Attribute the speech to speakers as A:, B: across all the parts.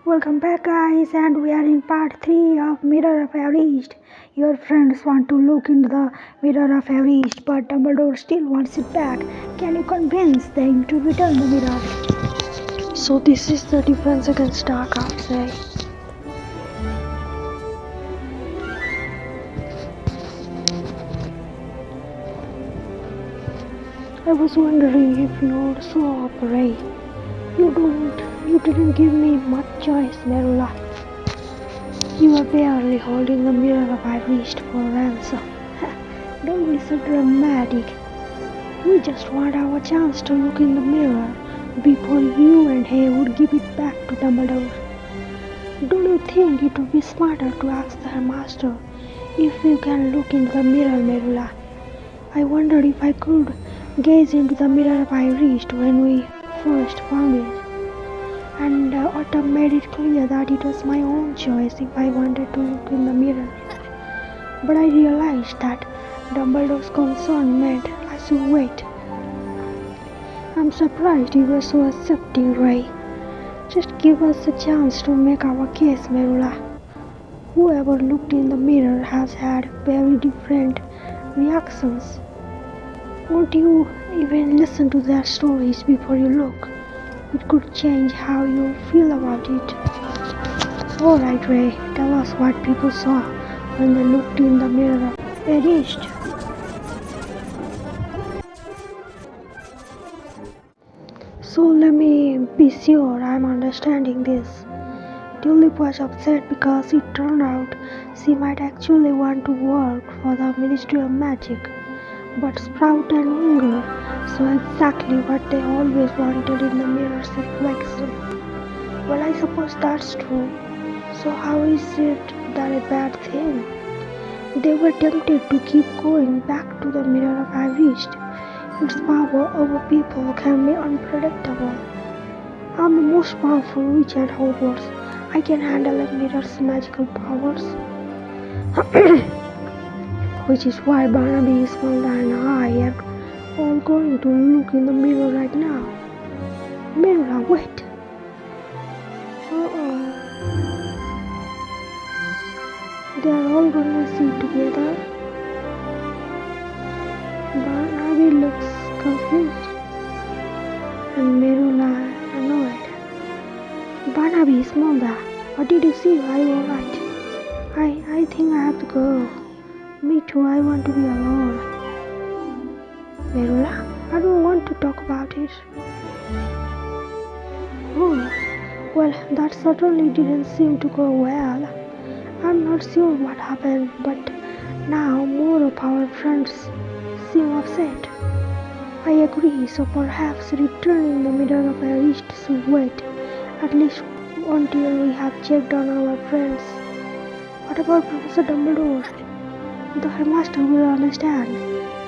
A: Welcome back guys, and we are in part 3 of Mirror of Erised. Your friends want to look into the Mirror of Erised, but Dumbledore still wants it back. Can you convince them to return the mirror?
B: So this is the defense against dark arts, eh? I was wondering if you also operate. You didn't give me much choice, Merula. You were barely holding the mirror of Erised for ransom.
A: Don't be so dramatic.
B: We just want our chance to look in the mirror
A: before you and Hay would give it back to Dumbledore.
B: Don't you think it would be smarter to ask the headmaster if you can look into the mirror, Merula?
A: I wondered if I could gaze into the mirror of Erised when we first found it. And Autumn made it clear that it was my own choice if I wanted to look in the mirror. But I realized that Dumbledore's concern meant I should wait. I'm surprised you were so accepting, Ray. Just give us a chance to make our case, Merula. Whoever looked in the mirror has had very different reactions. Won't you even listen to their stories before you look? It could change how you feel about it. Alright, Ray, tell us what people saw when they looked in the mirror of Erised. So let me be sure I'm understanding this. Tulip was upset because it turned out she might actually want to work for the Ministry of Magic. But Sprout and Unger saw exactly what they always wanted in the mirror's reflection. Well, I suppose that's true. So how is it that a bad thing? They were tempted to keep going back to the mirror of Erised. Its power over people can be unpredictable. I'm the most powerful witch at Hogwarts. I can handle a mirror's magical powers. Which is why Barnaby, Ismelda and I are all going to look in the mirror right now. Mirror, wait! They are all gonna see together. Barnaby looks confused and Merula annoyed. Barnaby, Ismelda, what did you see? Are you alright? I think I have to go. Me too, I want to be alone. Merula, I don't want to talk about it. Oh, well, that certainly didn't seem to go well. I'm not sure what happened, but now more of our friends seem upset. I agree, so perhaps returning the mirror of Erised should wait, at least until we have checked on our friends. What about Professor Dumbledore? The headmaster will understand.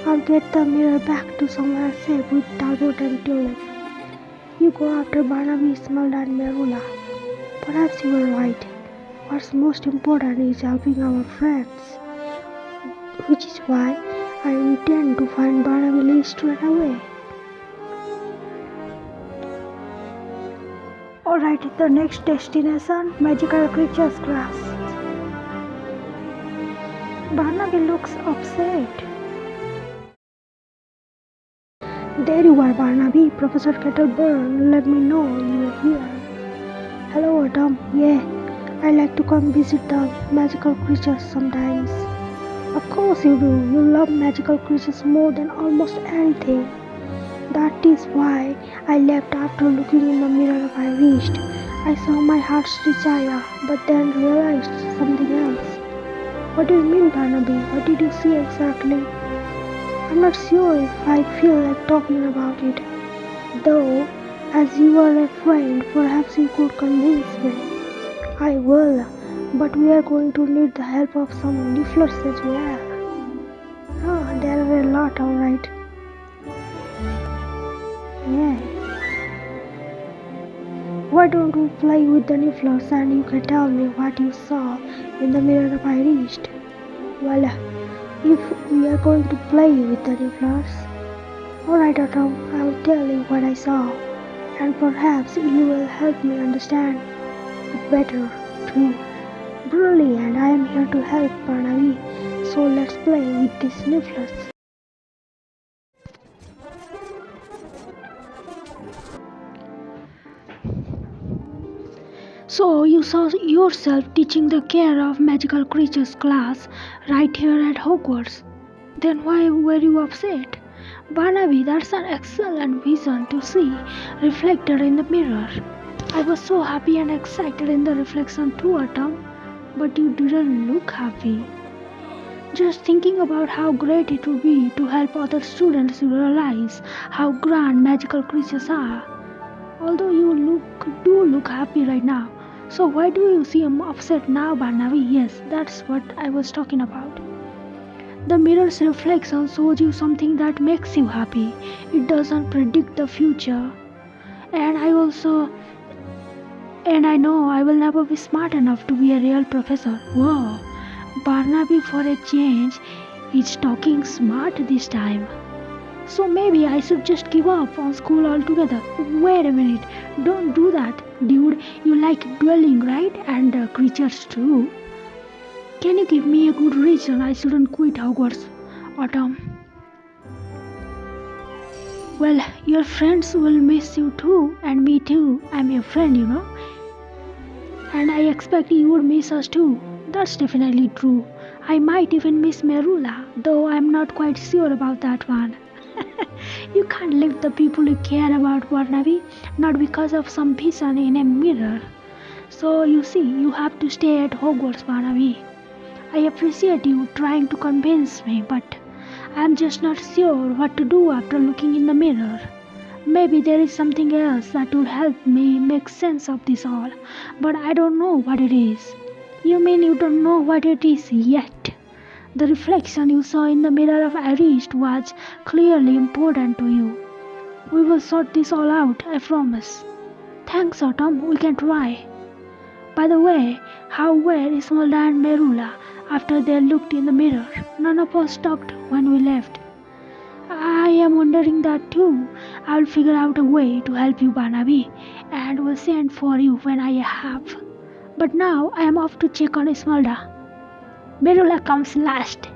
A: I'll get the mirror back to somewhere safe with Talbot and Tulip. You go after Barnaby, Ismelda and Merula. Perhaps you are right. What's most important is helping our friends. Which is why I intend to find Barnaby Lee straight away. Alright, the next destination, Magical Creatures Class. Barnaby looks upset. There you are, Barnaby. Professor Kettleburn let me know you are here. Hello, Autumn. Yeah, I like to come visit the magical creatures sometimes. Of course you do. You love magical creatures more than almost anything. That is why I left after looking in the mirror of Erised. I saw my heart's desire, but then realized something else. What do you mean, Barnaby? What did you see exactly? I'm not sure if I feel like talking about it. Though, as you are a friend, perhaps you could convince me. I will, but we are going to need the help of some Nifflers as well. Oh, there are a lot, alright. Yeah. Why don't we play with the Nifflers and you can tell me what you saw in the mirror of Erised? Well, if we are going to play with the Nifflers. Alright, Autumn, I will tell you what I saw, and perhaps you will help me understand. Better, too. Brilliant, I am here to help, Barnaby. So let's play with this nucleus. So you saw yourself teaching the care of magical creatures class right here at Hogwarts. Then why were you upset? Barnaby, that's an excellent vision to see reflected in the mirror. I was so happy and excited in the reflection too, Autumn, but you didn't look happy. Just thinking about how great it would be to help other students realize how grand magical creatures are. Although you do look happy right now. So why do you seem upset now, Barnaby? Yes, that's what I was talking about. The mirror's reflection shows you something that makes you happy. It doesn't predict the future. And I know I will never be smart enough to be a real professor. Whoa, Barnaby for a change is talking smart this time. So maybe I should just give up on school altogether. Wait a minute, don't do that, dude. You like dwelling, right? And creatures too. Can you give me a good reason I shouldn't quit Hogwarts, Autumn? Well, your friends will miss you too, and me too. I'm your friend, you know. And I expect you would miss us too. That's definitely true. I might even miss Merula, though I'm not quite sure about that one. You can't leave the people you care about, Barnaby, not because of some vision in a mirror. So you see, you have to stay at Hogwarts, Barnaby. I appreciate you trying to convince me, but I'm just not sure what to do after looking in the mirror. Maybe there is something else that would help me make sense of this all, but I don't know what it is. You mean you don't know what it is yet? The reflection you saw in the mirror of Erised was clearly important to you. We will sort this all out, I promise. Thanks, Autumn, we can try. By the way, how were Ismelda and Merula after they looked in the mirror? None of us talked when we left. I am wondering that too. I'll figure out a way to help you, Barnaby, and will send for you when I have. But now I am off to check on Ismelda. Merula comes last.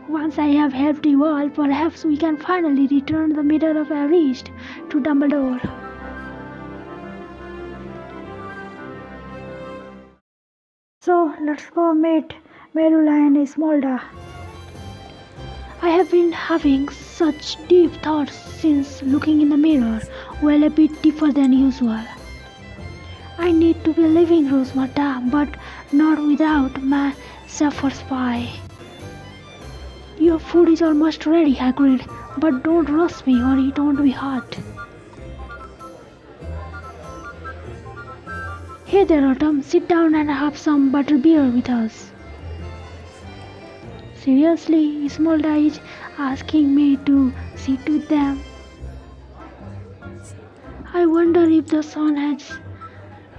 A: Once I have helped you all, perhaps we can finally return the mirror of Erised to Dumbledore. So let's go meet Merula and Ismelda. I have been having such deep thoughts since looking in the mirror, well, a bit deeper than usual. I need to be leaving Rosemarta, but not without my shepherd's pie. Your food is almost ready, Hagrid, but don't rush me or it won't be hot. Hey there, Autumn, sit down and have some butterbeer with us. Seriously, Ismelda is asking me to sit with them. I wonder if the sun has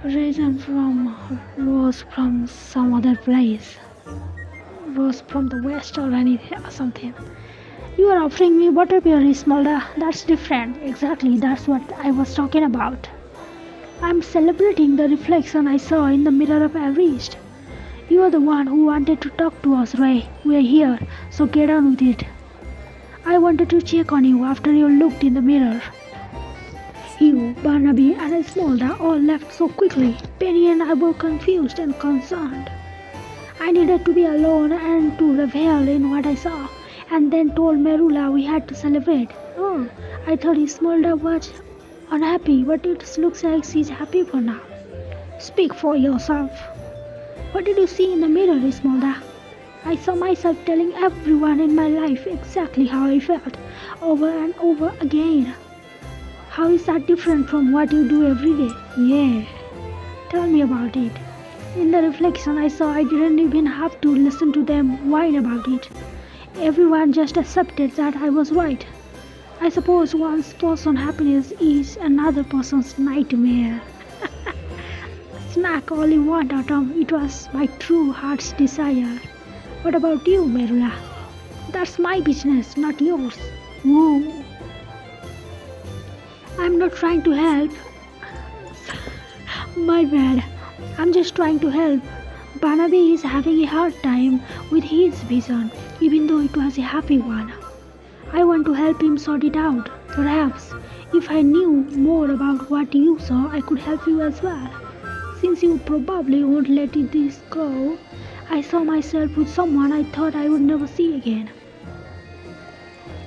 A: risen from some other place. Rose from the west or anything or something. You are offering me butterbeer, Ismelda. That's different. Exactly, that's what I was talking about. I'm celebrating the reflection I saw in the mirror of Erised. You are the one who wanted to talk to us, Ray. We are here, so get on with it. I wanted to check on you after you looked in the mirror. You, Barnaby, and Ismelda all left so quickly. Penny and I were confused and concerned. I needed to be alone and to revel in what I saw, and then told Merula we had to celebrate. Oh, I thought Ismelda was unhappy, but it looks like she's happy for now. Speak for yourself. What did you see in the mirror, Ismelda? I saw myself telling everyone in my life exactly how I felt, over and over again. How is that different from what you do every day? Yeah, tell me about it. In the reflection I saw, I didn't even have to listen to them whine about it. Everyone just accepted that I was right. I suppose one person's happiness is another person's nightmare. Snack all you want, Autumn. It was my true heart's desire. What about you, Merula? That's my business, not yours. Woo. I'm not trying to help. My bad. I'm just trying to help. Barnaby is having a hard time with his vision, even though it was a happy one. I want to help him sort it out. Perhaps, if I knew more about what you saw, I could help you as well. Since you probably won't let this go, I saw myself with someone I thought I would never see again.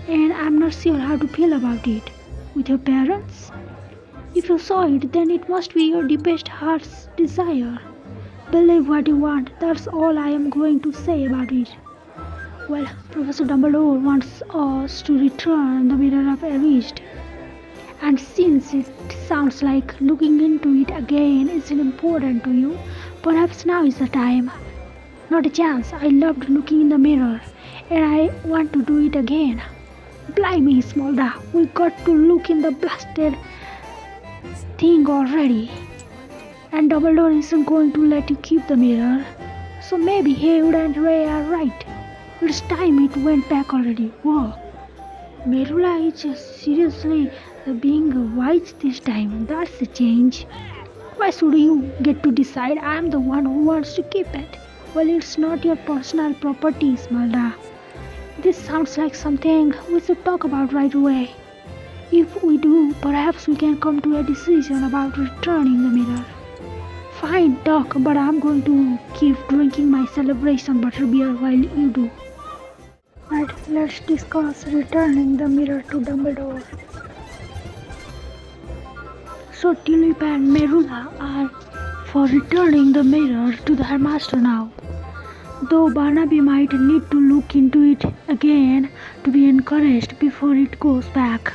A: And I'm not sure how to feel about it. With your parents? If you saw it, then it must be your deepest heart's desire. Believe what you want, that's all I am going to say about it. Well, Professor Dumbledore wants us to return the mirror of Erised. And since it sounds like looking into it again is important to you, perhaps now is the time. Not a chance, I loved looking in the mirror, and I want to do it again. Blimey, Smolda, we got to look in the blasted thing already. And Dumbledore isn't going to let you keep the mirror. So maybe Haywood and Ray are right. It's time it went back already. Whoa. Merula is just seriously being wise this time. That's a change. Why should you get to decide? I'm the one who wants to keep it. Well, it's not your personal property, Smolda. This sounds like something we should talk about right away. If we do, perhaps we can come to a decision about returning the mirror. Fine, talk, but I'm going to keep drinking my celebration butterbeer while you do. Right, let's discuss returning the mirror to Dumbledore. So Tulip and Merula are for returning the mirror to the headmaster now. Though Barnaby might need to look into it again to be encouraged before it goes back.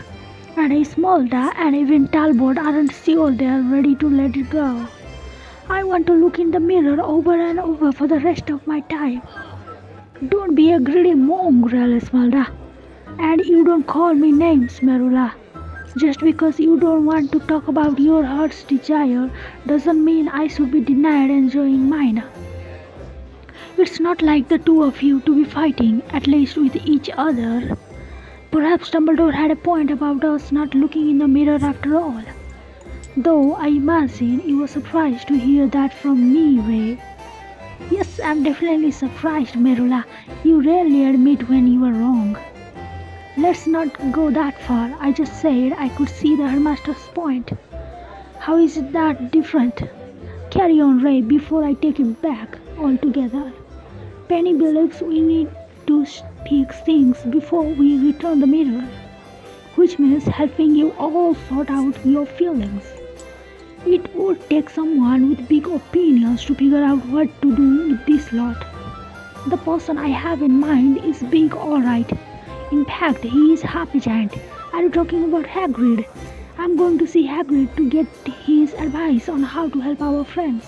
A: And Smolda and even Talbot aren't sure they are ready to let it go. I want to look in the mirror over and over for the rest of my time. Don't be a greedy mongrel, Smolda. And you don't call me names, Merula. Just because you don't want to talk about your heart's desire doesn't mean I should be denied enjoying mine. It's not like the two of you to be fighting, at least with each other. Perhaps Dumbledore had a point about us not looking in the mirror after all. Though I imagine you were surprised to hear that from me, Ray. Yes, I'm definitely surprised, Merula. You rarely admit when you are wrong. Let's not go that far. I just said I could see the headmaster's point. How is it that different? Carry on, Ray, before I take it back altogether. Penny believes we need to speak things before we return the mirror, which means helping you all sort out your feelings. It would take someone with big opinions to figure out what to do with this lot. The person I have in mind is big, alright. In fact, he is half a giant. Are you talking about Hagrid? I'm going to see Hagrid to get his advice on how to help our friends.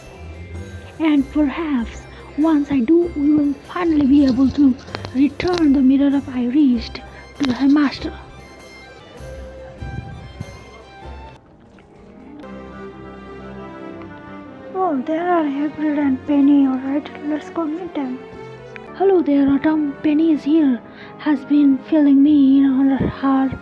A: And perhaps once I do, we will finally be able to return the mirror of Erised to the headmaster. Oh, there are Hagrid and Penny, alright, let's go meet them. Hello there, Autumn. Penny is here. Has been filling me in on her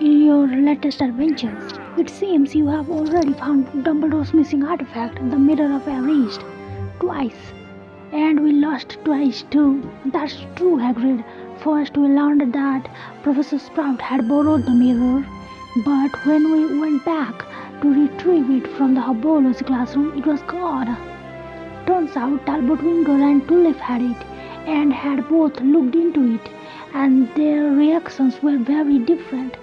A: in your latest adventures. It seems you have already found Dumbledore's missing artifact, the Mirror of Erised, twice. And we lost twice too. That's true, Hagrid. First we learned that Professor Sprout had borrowed the mirror, but when we went back to retrieve it from the herbology classroom, it was gone. Turns out Talbot Winkle and Tulip had it, and had both looked into it, and their reactions were very different.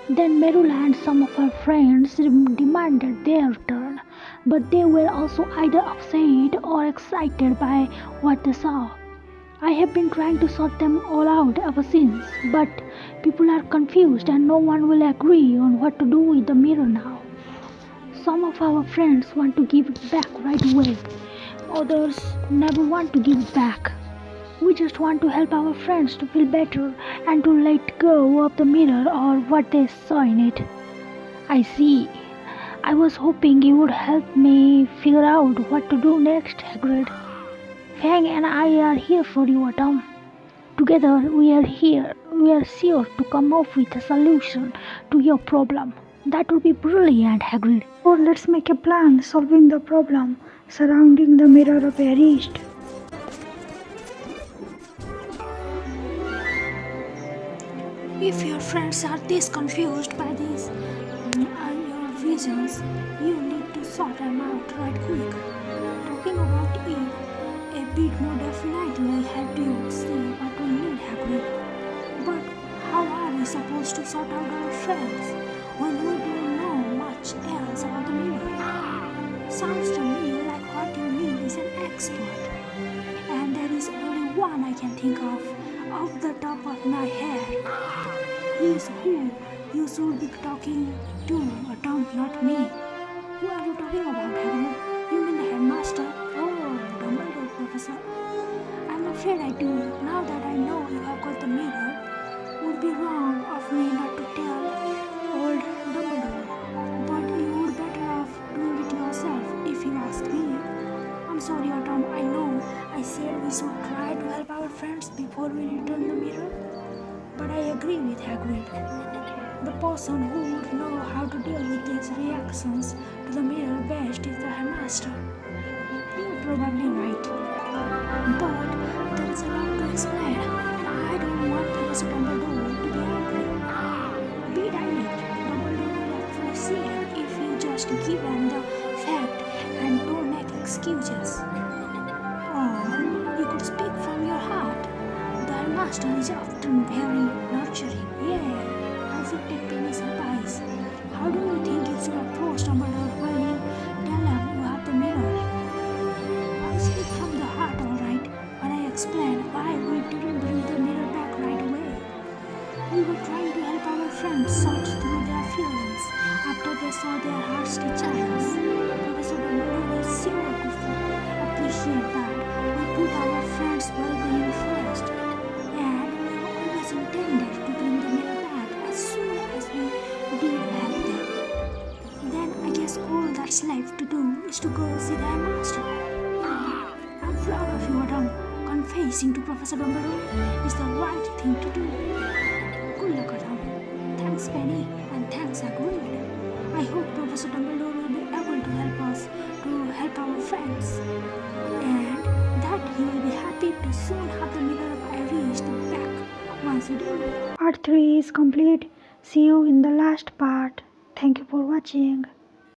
A: Then Merula and some of her friends demanded their turn, but they were also either upset or excited by what they saw. I have been trying to sort them all out ever since, but people are confused and no one will agree on what to do with the mirror now. Some of our friends want to give it back right away. Others never want to give it back. We just want to help our friends to feel better and to let go of the mirror or what they saw in it. I see. I was hoping you would help me figure out what to do next, Hagrid. Fang and I are here for you, Autumn. Together we are here. We are sure to come up with a solution to your problem. That would be brilliant, Hagrid. Oh, let's make a plan solving the problem. surrounding the mirror of Erised.
B: If your friends are this confused by these your visions, you need to sort them out right quick. Talking about it a bit more definitely help you see what we need, Hagrid. But how are we supposed to sort out our friends when we don't know much else about the mirror? Sounds to me like what you need is an expert. And there is only one I can think of off the top of my head. He is who you should be talking to, Tom, not me. Who are you talking about, Hagrid? You mean the headmaster? Oh, Dumbledore, Professor. I'm afraid I do. Now that I know you have got the mirror, would be wrong of me not to tell old Dumbledore. But you would better off doing it yourself, if you ask me. I'm sorry, Tom. I know I said we should try to help our friends before we return the mirror. But I agree with Hagrid. The person who would know how to deal with these reactions to the mirror best is the headmaster. You're probably right. But there is a lot to explain, and I don't want Professor Dumbledore to be angry. Be direct. Dumbledore will actually see him if you just give him the fact and don't make excuses. Or you could speak from your heart. The headmaster is often very nurturing. Yeah, as if take Penny's advice. How do you think you should approach Dumbledore when you tell him you have the mirror? I speak from the heart, alright, when I explain why we didn't bring the mirror back right away. We were trying to help our friends sort through their feelings after they saw their hearts teachers. Professor Dumbledore will sure to appreciate that we put our friends' well-being first, and we always intended to bring the mirror back as soon as we did help them. Then I guess all that's left to do is to go see the headmaster. I'm proud of you, Adam. Confessing to Professor Dumbledore is the right thing to do. Good luck, Adam. Thanks, Penny, and thanks, Hagrid. I hope Professor Dumbledore will be able to help us to help our friends, and that he will be happy to soon have the mirror of Erised back once we do.
A: Part 3 is complete. See you in the last part. Thank you for watching.